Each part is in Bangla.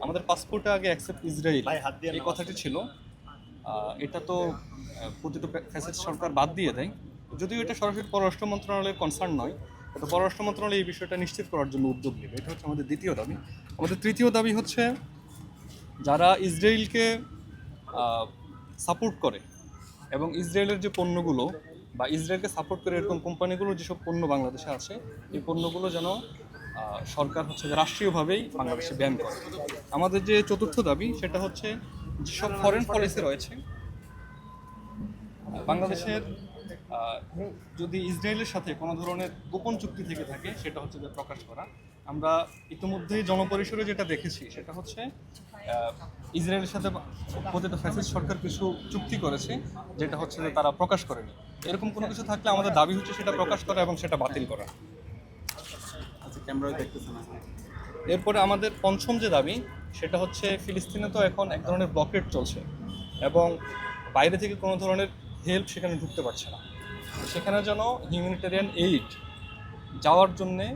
আমাদের পাসপোর্টে আগে অ্যাকসেপ্ট ইসরায়েল এই কথাটি ছিল। এটা তো প্রতিটা ফ্যাসিস্ট সরকার বাদ দিয়ে দেয়, যদিও এটা সরাসরি পররাষ্ট্র মন্ত্রণালয়ের কনসার্ন নয়, কিন্তু পররাষ্ট্র মন্ত্রণালয় এই বিষয়টা নিশ্চিত করার জন্য উদ্যোগ নেবে। এটা হচ্ছে আমাদের দ্বিতীয় দাবি। আমাদের তৃতীয় দাবি হচ্ছে যারা ইসরায়েলকে সাপোর্ট করে এবং ইসরায়েলের যে পণ্যগুলো বা ইসরায়েলকে সাপোর্ট করে এরকম কোম্পানিগুলো যেসব পণ্য বাংলাদেশে আছে, এই পণ্যগুলো যেন সরকার হচ্ছে যে রাষ্ট্রীয়ভাবেই বাংলাদেশে ব্যান করে। আমাদের যে চতুর্থ দাবি সেটা হচ্ছে যেসব ফরেন পলিসি রয়েছে বাংলাদেশের, যদি ইসরায়েলের সাথে কোনো ধরনের গোপন চুক্তি থেকে থাকে সেটা হচ্ছে যে প্রকাশ করা। আমরা ইতিমধ্যেই জনপরিসরে যেটা দেখেছি সেটা হচ্ছে ইসরায়েলের সাথে প্রতিটা ফ্যাসিস্ট সরকার কিছু চুক্তি করেছে যেটা হচ্ছে যে তারা প্রকাশ করেনি। এরকম কোনো কিছু থাকলে আমাদের দাবি হচ্ছে সেটা প্রকাশ করা এবং সেটা বাতিল করা। আচ্ছা, ক্যামেরায় দেখতেছেন। এরপরে আমাদের পঞ্চম যে দাবি সেটা হচ্ছে ফিলিস্তিনে তো এখন এক ধরনের ব্লকেড চলছে এবং বাইরে থেকে কোনো ধরনের হেল্প সেখানে ঢুকতে পারছে না। সেখানে যেন হিউম্যানিটেরিয়ান এইড যাওয়ার জন্যে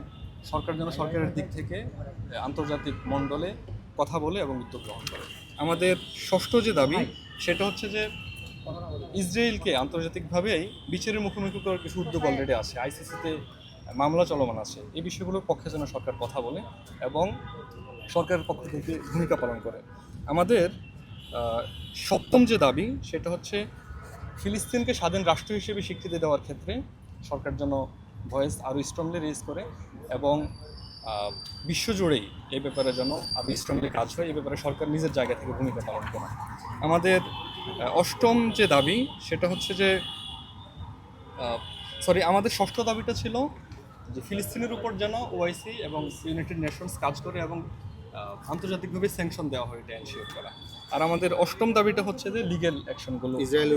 সরকারের দিক থেকে আন্তর্জাতিক মণ্ডলে কথা বলে এবং উদ্যোগ গ্রহণ করে। আমাদের ষষ্ঠ যে দাবি সেটা হচ্ছে যে ইসরায়েলকে আন্তর্জাতিকভাবেই বিচারের মুখোমুখি করার কিছু উদ্যোগ অলরেডি আছে, আইসিসিতে মামলা চলমান আছে। এই বিষয়গুলোর পক্ষে যেন সরকার কথা বলে এবং সরকারের পক্ষ থেকে ভূমিকা পালন করে। আমাদের সপ্তম যে দাবি সেটা হচ্ছে ফিলিস্তিনকে স্বাধীন রাষ্ট্র হিসেবে স্বীকৃতি দেওয়ার ক্ষেত্রে সরকার যেন ভয়েস আরও স্ট্রংলি রেজ করে এবং বিশ্বজুড়েই এই ব্যাপারে যেন আরও স্ট্রংলি কাজ হয়, এই ব্যাপারে সরকার নিজের জায়গা থেকে ভূমিকা পালন করে। আমাদের অষ্টম যে দাবি সেটা হচ্ছে যে আমাদের ষষ্ঠ দাবিটা ছিল যে ফিলিস্তিনের উপর যেন ওআইসি এবং ইউনাইটেড নেশনস কাজ করে এবং আন্তর্জাতিকভাবে স্যাংশন দেওয়া হয়, এটা এনশিওর করা। আর আমাদের অষ্টম দাবিটা হচ্ছে যে লিগ্যাল অ্যাকশনগুলো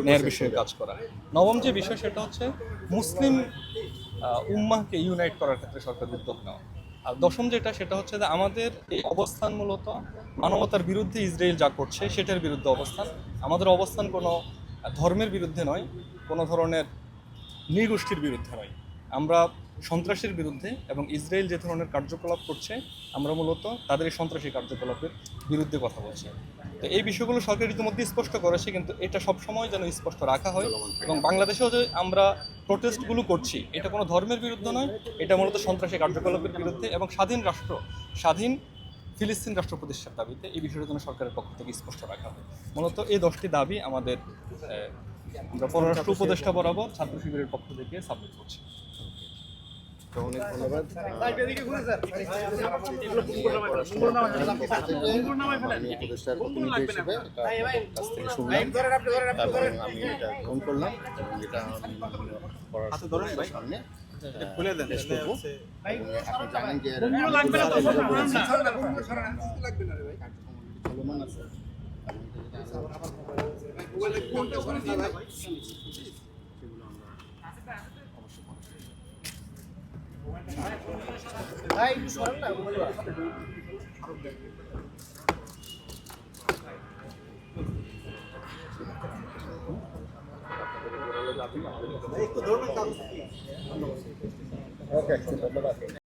নেয়ার বিষয়ে কাজ করা। নবম যে বিষয় সেটা হচ্ছে মুসলিম উম্মাহকে ইউনাইট করার ক্ষেত্রে সরকার উদ্যোগ নেওয়া। আর দশম যেটা সেটা হচ্ছে যে আমাদের এই অবস্থান মূলত মানবতার বিরুদ্ধে ইসরায়েল যা করছে সেটার বিরুদ্ধে অবস্থান। আমাদের অবস্থান কোনো ধর্মের বিরুদ্ধে নয়, কোনো ধরনের নৃগোষ্ঠীর বিরুদ্ধে নয়। আমরা সন্ত্রাসের বিরুদ্ধে এবং ইসরায়েল যে ধরনের কার্যকলাপ করছে আমরা মূলত তাদের এই সন্ত্রাসী কার্যকলাপের বিরুদ্ধে কথা বলছি। তো এই বিষয়গুলো সরকার ইতিমধ্যে স্পষ্ট করেছে, কিন্তু এটা সবসময় যেন স্পষ্ট রাখা হয় এবং বাংলাদেশেও যে আমরা প্রোটেস্টগুলো করছি এটা কোনো ধর্মের বিরুদ্ধে নয়, এটা মূলত সন্ত্রাসী কার্যকলাপের বিরুদ্ধে এবং স্বাধীন ফিলিস্তিন রাষ্ট্র প্রতিষ্ঠার দাবিতে। এই বিষয়টা যেন সরকারের পক্ষ থেকে স্পষ্ট রাখা হয়। মূলত এই 10টি দাবি আমাদের আমরা পররাষ্ট্র উপদেষ্টা বরাবর ছাত্র শিবিরের পক্ষ থেকে সাবমিট করছি। অনেক ধন্যবাদ। উপদেষ্টার প্রতিনিধি হিসেবে কাছ থেকে শুনলাম এবং আমি এটা গ্রহণ করলাম এবং এটা আমি পররাষ্ট্রের সামনে পেশ করবো। আপনি জানেন যে চলমান আছে ধন্যবাদ।